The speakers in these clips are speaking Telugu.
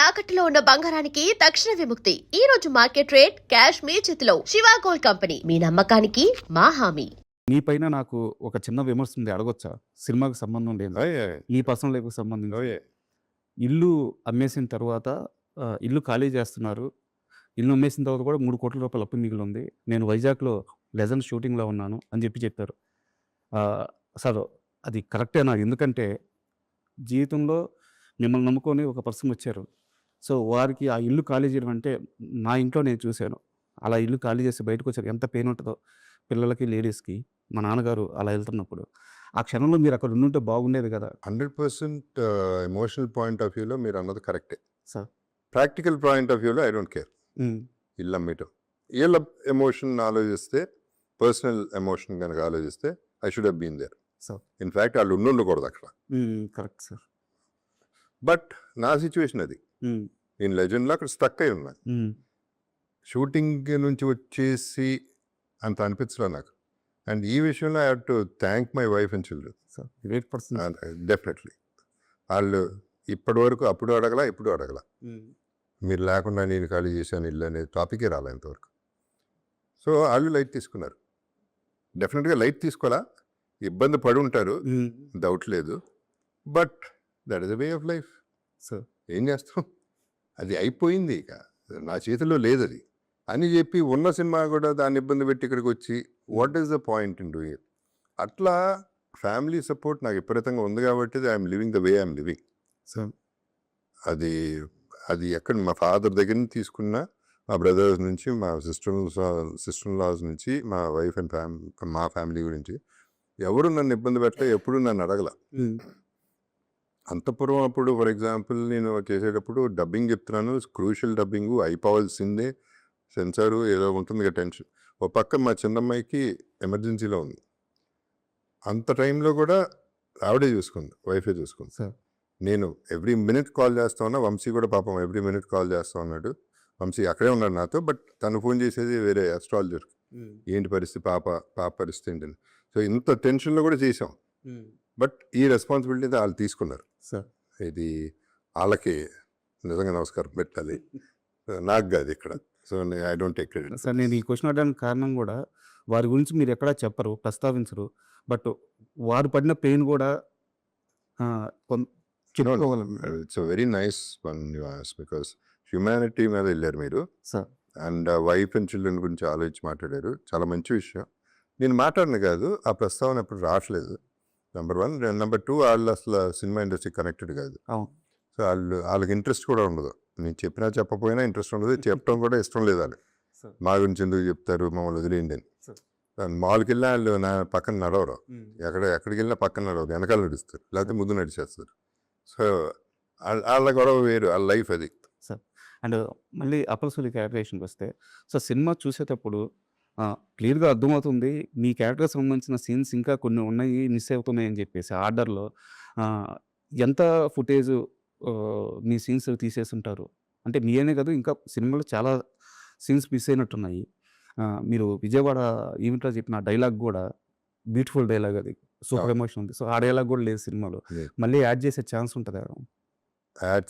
తాకట్టులో ఉన్న బంగారానికి తక్షణ విముక్తి. ఈ రోజు మార్కెట్ రేట్ క్యాష్ మీ చేతిలో. శివ గోల్డ్ కంపెనీ, మీ నమ్మకానికి మా హామీ. నీ పైన నాకు ఒక చిన్న విమర్శ ఉంది, అడగొచ్చా? సినిమాకి సంబంధం లేదు, ఈ పర్సనల్ లైఫ్కి సంబంధించి. ఇల్లు అమ్మేసిన తర్వాత ఇల్లు ఖాళీ చేస్తున్నారు. ఇల్లు అమ్మేసిన తర్వాత కూడా 3 కోట్ల రూపాయల అప్పు మిగిలి ఉంది. నేను వైజాగ్లో లెజెండ్ షూటింగ్లో ఉన్నాను అని చెప్పారు. సార్, అది కరెక్టేనా? ఎందుకంటే జీవితంలో మిమ్మల్ని నమ్ముకొని ఒక పర్సన్ వచ్చారు. సో వారికి ఆ ఇల్లు ఖాళీ చేయడం అంటే, నా ఇంట్లో నేను చూశాను. అలా ఇల్లు ఖాళీ చేసి బయటకు వచ్చారు, ఎంత పెయిన్ ఉంటుందో పిల్లలకి, లేడీస్కి. మా నాన్నగారు అలా వెళ్తున్నప్పుడు ఆ క్షణంలో మీరు అక్కడ ఉండుంటే బాగుండేది కదా. 100% ఎమోషనల్ పాయింట్ ఆఫ్ వ్యూలో మీరు అన్నది కరెక్టే సార్. ప్రాక్టికల్ పాయింట్ ఆఫ్ వ్యూలో ఐ డోంట్ కేర్. ఇల్లు అమ్మేయటం, వీళ్ళ ఎమోషన్ ఆలోచిస్తే, పర్సనల్ ఎమోషన్ కనుక ఆలోచిస్తే I should have been there. Sir, in fact వాళ్ళు ఉండకూడదు అక్కడ. Correct sir. బట్ నా సిచ్యువేషన్ అది. నేను లెజెండ్లో అక్కడ స్టక్ అయి ఉన్నాను. షూటింగ్ నుంచి వచ్చేసి అంత అనిపించలే నాకు. అండ్ ఈ విషయంలో I have to thank my wife and children. Sir, great person. Definitely వాళ్ళు ఇప్పటి వరకు అప్పుడు అడగల, ఇప్పుడు అడగల. మీరు లేకుండా నేను ఖాళీ చేశాను ఇల్లు అనే టాపికే రాలే ఇంతవరకు. సో వాళ్ళు లైట్ తీసుకున్నారు. డెఫినెట్గా లైట్ తీసుకోవాలా, ఇబ్బంది పడి ఉంటారు, డౌట్ లేదు. But that is the way of life. Sir, ఏం చేస్తాం, అది అయిపోయింది, ఇక నా చేతిలో లేదు అది అని చెప్పి ఉన్న సినిమా కూడా దాన్ని ఇబ్బంది పెట్టి ఇక్కడికి వచ్చి what is the point in doing it? అట్లా ఫ్యామిలీ సపోర్ట్ నాకు విపరీతంగా ఉంది కాబట్టి I'm living the way I'm living. So అది అది ఎక్కడ మా ఫాదర్ దగ్గర నుంచి తీసుకున్న, మా బ్రదర్స్ నుంచి, మా సిస్టర్ లాస్ నుంచి, మా వైఫ్ అండ్ మా ఫ్యామిలీ గురించి ఎవరు నన్ను ఇబ్బంది పెట్టలే, ఎప్పుడు నన్ను అడగల. అంతపురం అప్పుడు ఫర్ ఎగ్జాంపుల్ నేను చేసేటప్పుడు డబ్బింగ్ చెప్తున్నాను, క్రూషియల్ డబ్బింగ్ అయిపోవాల్సిందే, సెన్సారు ఏదో ఉంటుంది కదా టెన్షన్. ఒక పక్క మా చిన్నమ్మాయికి ఎమర్జెన్సీలో ఉంది. అంత టైంలో కూడా ఆవిడే చూసుకుంది, వైఫే చూసుకుంది. సార్, నేను ఎవ్రీ మినిట్ కాల్ చేస్తా ఉన్నా, వంశీ కూడా పాపం ఎవ్రీ మినిట్ కాల్ చేస్తూ ఉన్నాడు. వంశీ అక్కడే ఉన్నాడు నాతో, బట్ తను ఫోన్ చేసేది వేరే అస్ట్రాలజర్కి, ఏంటి పరిస్థితి, పాప పరిస్థితి ఏంటని. సో ఇంత టెన్షన్లో కూడా చేసాం. బట్ ఈ రెస్పాన్సిబిలిటీ వాళ్ళు తీసుకున్నారు. సార్, ఇది వాళ్ళకి నిజంగా నమస్కారం పెట్టాలి, నాకు కాదు ఇక్కడ. So I don't take credit. Sir, నేను ఈ క్వశ్చన్ అడగడానికి కారణం కూడా, వారి గురించి మీరు ఎక్కడా చెప్పరు, ప్రస్తావించరు. బట్ వారు పడిన పెయిన్ కూడా చెప్పుకోగలను. It's very nice one you as, because humanity మీద వెళ్ళారు మీరు. Sir, and wife and children గురించి ఆలోచించి మాట్లాడారు, చాలా మంచి విషయం. నేను మాట్లాడిన కాదు, ఆ ప్రస్తావన ఎప్పుడు రావట్లేదు, నెంబర్ 1. నెంబర్ 2, వాళ్ళు అసలు సినిమా ఇండస్ట్రీ కనెక్టెడ్ కాదు. సో వాళ్ళకి ఇంట్రెస్ట్ కూడా ఉండదు. నేను చెప్పినా చెప్పకపోయినా ఇంట్రెస్ట్ ఉండదు, చెప్పడం కూడా ఇష్టం లేదు. వాళ్ళు మా గురించి ఎందుకు చెప్తారు, మమ్మల్ని వదిలేయండి అని. మాల్కి వెళ్ళినా వాళ్ళు నా పక్కన నడవరు, ఎక్కడికి వెళ్ళినా పక్కన నడవరు, వెనకాల నడుస్తారు, లేకపోతే ముందు నడిచేస్తారు. సో వాళ్ళ గొడవ వేరు, వాళ్ళ లైఫ్ అది. సార్, అండ్ మళ్ళీ అపల్సులి క్యారెక్టరేషన్కి వస్తే, సో సినిమా చూసేటప్పుడు క్లియర్గా అర్థమవుతుంది మీ క్యారెక్టర్కి సంబంధించిన సీన్స్ ఇంకా కొన్ని ఉన్నాయి, మిస్ అవుతున్నాయి అని చెప్పేసి. ఆర్డర్లో ఎంత ఫుటేజ్ మీ సీన్స్ తీసేసి ఉంటారు అంటే, మీనే కాదు ఇంకా సినిమాలో చాలా సీన్స్ మిస్ అయినట్టున్నాయి. మీరు విజయవాడ ఈవెంట్లో చెప్పిన డైలాగ్ కూడా బ్యూటిఫుల్ డైలాగ్, అది సూపర్ ఎమోషన్ ఉంది. సో ఆ డైలాగ్ కూడా లేదు సినిమాలో, మళ్ళీ యాడ్ చేసే ఛాన్స్ ఉంటుందా?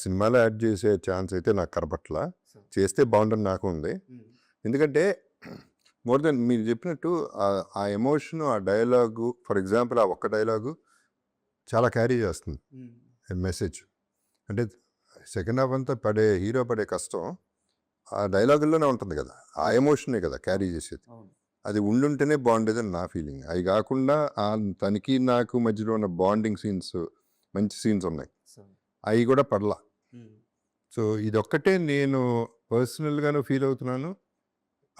సినిమాలో యాడ్ చేసే ఛాన్స్ అయితే నాకు కనపట్ల, చేస్తే బాగుంటుంది నాకు ఉంది. ఎందుకంటే మోర్ దెన్ మీరు చెప్పినట్టు ఆ ఎమోషన్, ఆ డైలాగు, ఫర్ ఎగ్జాంపుల్ ఆ ఒక్క డైలాగు చాలా క్యారీ చేస్తుంది మెసేజ్. అంటే సెకండ్ హాఫ్ అంతా హీరో పడే కష్టం ఆ డైలాగుల్లోనే ఉంటుంది కదా, ఆ ఎమోషనే కదా క్యారీ చేసేది. అది ఉండుంటేనే బాగుండేదని నా ఫీలింగ్. అవి కాకుండా తనకి నాకు మధ్యలో ఉన్న బాండింగ్ సీన్స్, మంచి సీన్స్ ఉన్నాయి, అవి కూడా పడలా. సో ఇదొక్కటే నేను పర్సనల్గాను ఫీల్ అవుతున్నాను,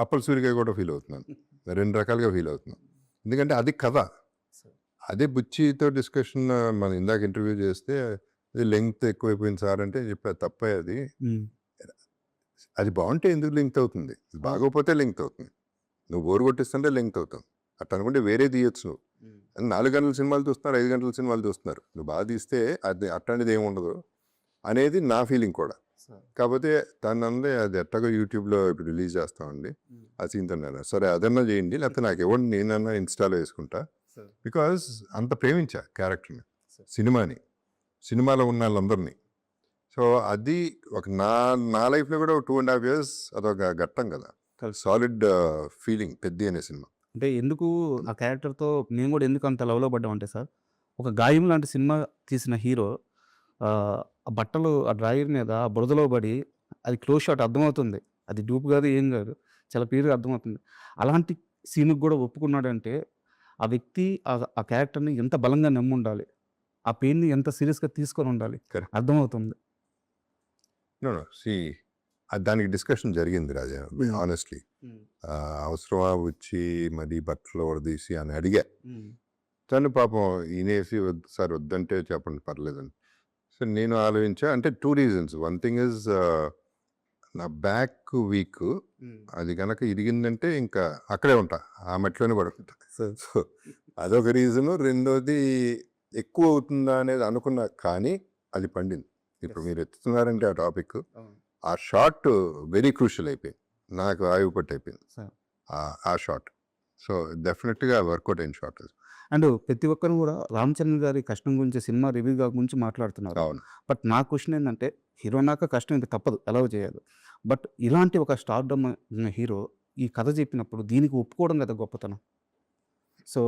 అప్పల్ సూరిగా కూడా ఫీల్ అవుతున్నాను, 2 రకాలుగా ఫీల్ అవుతున్నాను. ఎందుకంటే అది కథ. అదే బుచ్చితో డిస్కషన్ మనం ఇందాక ఇంటర్వ్యూ చేస్తే, అది లెంగ్త్ ఎక్కువైపోయింది సార్ అంటే చెప్పారు, తప్పే అది. అది బాగుంటే ఎందుకు లింక్ అవుతుంది, బాగోపోతే లింక్ అవుతుంది. నువ్వు బోరు కొట్టిస్తుంటే లింక్ అవుతుంది. అట్లా అనుకుంటే వేరే తీయచ్చు. నువ్వు 4 గంటల సినిమాలు చూస్తున్నారు, 5 గంటల సినిమాలు చూస్తున్నారు, నువ్వు బాగా తీస్తే అది అట్లాంటిది ఏమి ఉండదు అనేది నా ఫీలింగ్ కూడా. కాకపోతే తనందే అది ఎట్టగా యూట్యూబ్లో ఇప్పుడు రిలీజ్ చేస్తామండి ఆ సీన్ తన్నాను, సరే అదన్నా చేయండి, లేకపోతే నాకు ఇవ్వండి, నేనన్నా ఇన్స్టాలో వేసుకుంటా. బికాజ్ అంత ప్రేమించా క్యారెక్టర్ని, సినిమాలో ఉన్న వాళ్ళందరినీ. సో అది ఒక నా లైఫ్లో కూడా 2.5 years అదొక ఘట్టం కదా. కరెక్ట్. సాలిడ్ ఫీలింగ్ పెద్ది అనే సినిమా. అంటే ఎందుకు ఆ క్యారెక్టర్‌తో నేను గూడా ఎందుకు అంత లవ్‌లో పడ్డామంటే సార్, ఒక గాయం లాంటి సినిమా తీసిన హీరో ఆ బట్టలు ఆ డ్రాయర్ మీద ఆ బురదలో పడి అది క్లోజ్ షాట్ అర్థమవుతుంది. అది డూప్ కాదు, ఏం కాదు. చాలా క్లియర్‌గా అర్థమవుతుంది. అలాంటి సీన్‌కి గూడా ఒప్పుకున్నాడంటే, ఆ వ్యక్తి ఆ క్యారెక్టర్‌ని ఎంత బలంగా నమ్ముండాలి. ఆ పెయిన్‌ని ఎంత సీరియస్‌గా తీసుకొనుండాలి. కరెక్ట్. అర్థమవుతుంది. నో. దానికి డిస్కషన్ జరిగింది రాజా. హానెస్ట్‌లీ. అవసరమా వచ్చి మరి బట్టలు ఉడదీసి అని అడిగా. తను పాపం ఈనేసి సార్ వద్దంటే చెప్పండి పర్లేదని. సో నేను ఆలోచించా. అంటే 2 reasons. వన్ థింగ్ ఈజ్ నా బ్యాక్ వీక్. అది గనక ఇరిగిందంటే ఇంకా అక్కడే ఉంటా. ఆ మెట్లోనే పడుకుంటా. సో అదొక రీజను. రెండోది ఎక్కువ అవుతుందా అనేది అనుకున్నా, కానీ అది పండింది. ఇప్పుడు మీరు ఎత్తుతున్నారంటే ఆ టాపిక్, ఆ షాట్ వెరీ క్రూషియల్ అయిపోయింది. నాకు ఆయువు పట్టు అయిపోయింది సార్. ఆ షాట్. సో డెఫినెట్గా వర్కౌట్ అయిన షాట్ అది. అండ్ ప్రతి ఒక్కరు కూడా రామ్ చరణ్ గారి కష్టం గురించి, సినిమా రివ్యూ గురించి మాట్లాడుతున్నారు. అవును. బట్ నా క్వశ్చన్ ఏంటంటే, హీరో నాక కష్టం ఇంక తప్పదు, అలౌ చేయాలి. బట్ ఇలాంటి ఒక స్టార్డమ్ ఉన్న హీరో ఈ కథ చెప్పినప్పుడు దీనికి ఒప్పుకోవడం కదా గొప్పతనం. సో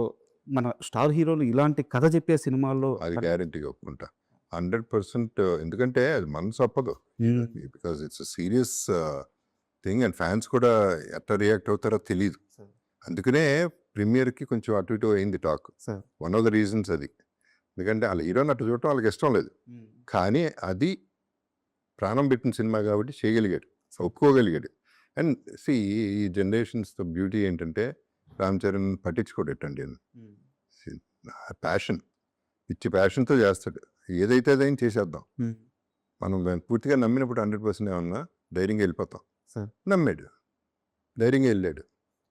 మన స్టార్ హీరోలు ఇలాంటి కథ చెప్పే సినిమాల్లో అది గ్యారంటీగా ఒప్పుకుంటా 100%. ఎందుకంటే అది మనసు ఒప్పదు. Because it's serious thing and fans కూడా ఎట్లా రియాక్ట్ అవుతారో తెలియదు. అందుకనే ప్రీమియర్కి కొంచెం అటు ఇటు అయింది talk. Sir. One of the reasons అది. ఎందుకంటే వాళ్ళ హీరోని అటు చూడటం వాళ్ళకి ఇష్టం లేదు, కానీ అది ప్రాణం పెట్టిన సినిమా కాబట్టి చేయగలిగాడు, ఒప్పుకోగలిగాడు. అండ్ ఈ జనరేషన్స్ బ్యూటీ ఏంటంటే రామ్ చరణ్ పట్టించుకోడటండి. ప్యాషన్, పిచ్చి ప్యాషన్తో చేస్తాడు. ఏదైతే అదైనా చేసేద్దాం. మనం దాన్ని పూర్తిగా నమ్మినప్పుడు 100% ఏమన్నా ధైర్యంగా వెళ్ళిపోతాం. సార్. నమ్మాడు, ధైర్యంగా వెళ్ళాడు.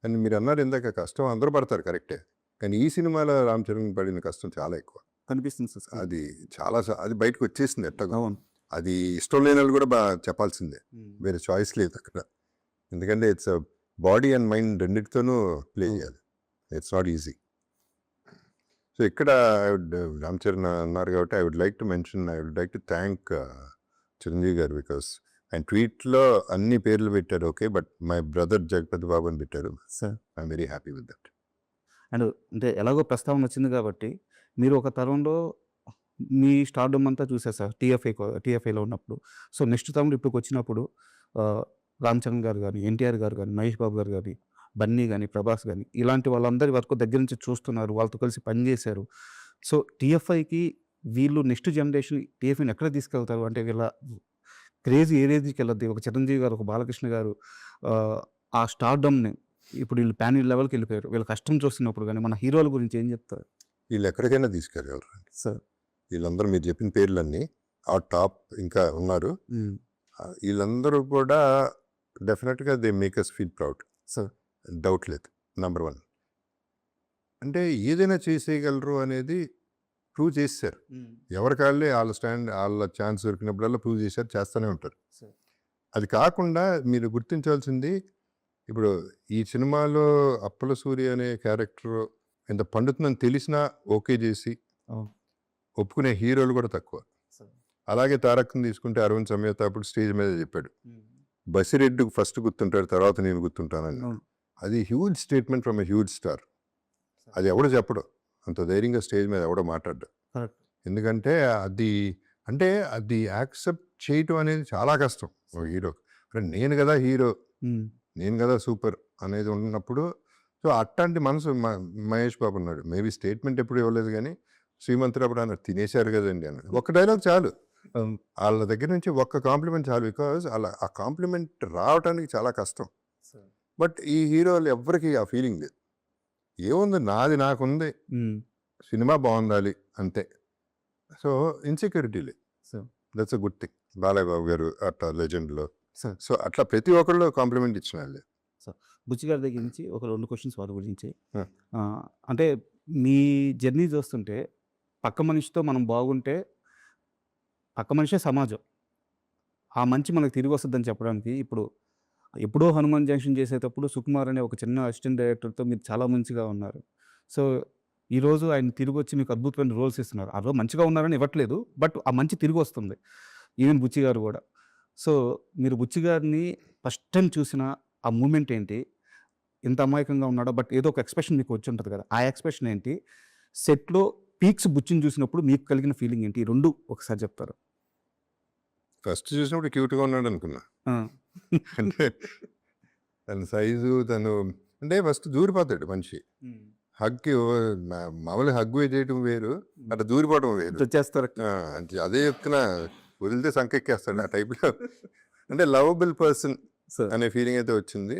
అండ్ మీరు అన్నారు ఇందాక కష్టం అందరూ పడతారు, కరెక్టే. కానీ ఈ సినిమాలో రామ్ చరణ్ పడిన కష్టం చాలా ఎక్కువ. కనిపిస్తుంది సార్. అది చాలా అది బయటకు వచ్చేసింది ఎట్టగా. అవును. అది ఇష్టం లేని వాళ్ళు కూడా చెప్పాల్సిందే, వేరే చాయిస్ లేదు అక్కడ. ఎందుకంటే ఇట్స్ బాడీ అండ్ మైండ్ రెండింటితోనూ ప్లే చేయాలి. It's not easy. సో ఇక్కడ రామ్ చరణ్ అన్నారు కాబట్టి I would like to thank Chiranjeevi garu. Because ఆయన ట్వీట్లో అన్ని పేర్లు పెట్టారు, okay, but my brother Jagapathi Babu అని పెట్టారు. Sir. I'm very happy with that. And అంటే ఎలాగో ప్రస్తావన వచ్చింది కాబట్టి, మీరు ఒక తరంలో మీ స్టార్డమ్ అంతా చూసారు సార్ టీఎఫ్ఐలో ఉన్నప్పుడు. సో నెక్స్ట్ తరంలో ఇప్పుడు వచ్చినప్పుడు రామ్ చరణ్ గారు కానీ, ఎన్టీఆర్ గారు కానీ, మహేష్ బాబు గారు కానీ, బన్నీ కానీ, ప్రభాస్ కానీ, ఇలాంటి వాళ్ళందరి వరకు దగ్గర నుంచి చూస్తున్నారు, వాళ్ళతో కలిసి పనిచేశారు. సో టీఎఫ్ఐకి వీళ్ళు నెక్స్ట్ జనరేషన్ టీఎఫ్ఐని ఎక్కడ తీసుకెళ్తారు అంటే, వీళ్ళ క్రేజ్ ఏ రేంజ్కి వెళ్ళద్ది. ఒక చిరంజీవి గారు, ఒక బాలకృష్ణ గారు ఆ స్టార్డమ్ని ఇప్పుడు వీళ్ళు ప్యాన్ లెవెల్కి వెళ్ళిపోయారు. వీళ్ళ కష్టం చూస్తున్నప్పుడు కానీ మన హీరోల గురించి ఏం చెప్తారు? వీళ్ళు ఎక్కడికైనా తీసుకెళ్ళగలరు సార్. వీళ్ళందరూ మీరు చెప్పిన పేర్లన్నీ ఆ టాప్ ఇంకా ఉన్నారు. వీళ్ళందరూ కూడా డెఫినెట్గా they make us feel proud. Sir. Doubt లేదు. నెంబర్ 1 అంటే ఏదైనా చేసేయగలరు అనేది ప్రూవ్ చేశారు. ఎవరికాళ్ళే వాళ్ళ ఛాన్స్ దొరికినప్పుడల్లా ప్రూవ్ చేశారు, చేస్తూనే ఉంటారు. సార్. అది కాకుండా మీరు గుర్తించాల్సింది, ఇప్పుడు ఈ సినిమాలో అప్పల సూర్య అనే క్యారెక్టర్ ఎంత పండుతుందని తెలిసినా ఓకే చేసి ఒప్పుకునే హీరోలు కూడా తక్కువ. అలాగే తారక్ని తీసుకుంటే అరవింద్ సమేత అప్పుడు స్టేజ్ మీద చెప్పాడు, బసిరెడ్డి ఫస్ట్ గుర్తుంటాడు, తర్వాత నేను గుర్తుంటానని. అది huge statement from a huge star. అది ఎవడో చెప్పడు, అంత ధైర్యంగా స్టేజ్ మీద ఎవడో మాట్లాడ్డా. ఎందుకంటే అది యాక్సెప్ట్ చేయటం అనేది చాలా కష్టం ఒక హీరో. నేను కదా హీరో, నేను కదా సూపర్ అనేది ఉన్నప్పుడు. సో అట్లాంటి మనసు మహేష్ బాబు ఉన్నాడు. మేబీ స్టేట్మెంట్ ఎప్పుడు ఇవ్వలేదు, కానీ శ్రీమంతుడు అన్నారు తినేశారు కదండి అన్నాడు. ఒక్క డైలాగ్ చాలు, వాళ్ళ దగ్గర నుంచి ఒక్క కాంప్లిమెంట్ చాలు. బికాజ్ అలా ఆ కాంప్లిమెంట్ రావడానికి చాలా కష్టం. బట్ ఈ హీరోలు ఎవ్వరికి ఆ ఫీలింగ్ లేదు. ఏముంది, నాది నాకుంది, సినిమా బాగుండాలి అంతే. సో ఇన్సెక్యూరిటీ లేదు. That's a good thing. Balayya Babu garu అట్లా లెజెండ్లో. సో అట్లా ప్రతి ఒక్కళ్ళు కాంప్లిమెంట్ ఇచ్చిన వాళ్ళే. బుచ్చి గారి దగ్గర నుంచి ఒక 2 క్వశ్చన్స్ వాటి గురించి. అంటే మీ జర్నీ చూస్తుంటే పక్క మనిషితో మనం బాగుంటే పక్క మనిషే సమాజం, ఆ మంచి మనకు తిరిగి వస్తుందని చెప్పడానికి ఇప్పుడు ఎప్పుడో హనుమాన్ జంక్షన్ చేసేటప్పుడు సుకుమార్ అనే ఒక చిన్న అసిస్టెంట్ డైరెక్టర్తో మీరు చాలా మంచిగా ఉన్నారు. సో ఈరోజు ఆయన తిరిగి వచ్చి మీకు అద్భుతమైన రోల్స్ ఇస్తున్నారు. ఆ రోజు మంచిగా ఉన్నారని ఇవ్వట్లేదు, బట్ ఆ మంచి తిరిగి వస్తుంది. ఈవెన్ బుచ్చి గారు కూడా. సో మీరు బుచ్చి గారిని ఫస్ట్ టైం చూసిన ఆ మూమెంట్ ఏంటి? ఇంత అమాయకంగా ఉన్నాడా? బట్ ఏదో ఒక ఎక్స్‌ప్రెషన్ మీకు వచ్చుంటది కదా! ఆ ఎక్స్‌ప్రెషన్ ఏంటి? సెట్‌లో పీక్స్ బుచ్చిని చూసినప్పుడు మీకు కలిగిన ఫీలింగ్ ఏంటి? ఈ 2 ఒకసారి చెప్తారా? ఫస్ట్ చూసినప్పుడు క్యూట్‌గా ఉన్నాడు అనుకున్నా. ఆ! అంటే తన సైజు అంటే ఫస్ట్ దూరిపోతాడు మనిషి. హగ్‌కి మామూలుగా హగ్ చేయటం వేరు. అట్లా దూరిపోవడం వేరు. వచ్చేస్తారు. అదే చెప్తున్నా, వదిలితే సంకెక్కేస్తాడు ఆ టైప్‌లో. అంటే లవబుల్ పర్సన్ సార్. అనే ఫీలింగ్ అయితే వచ్చింది.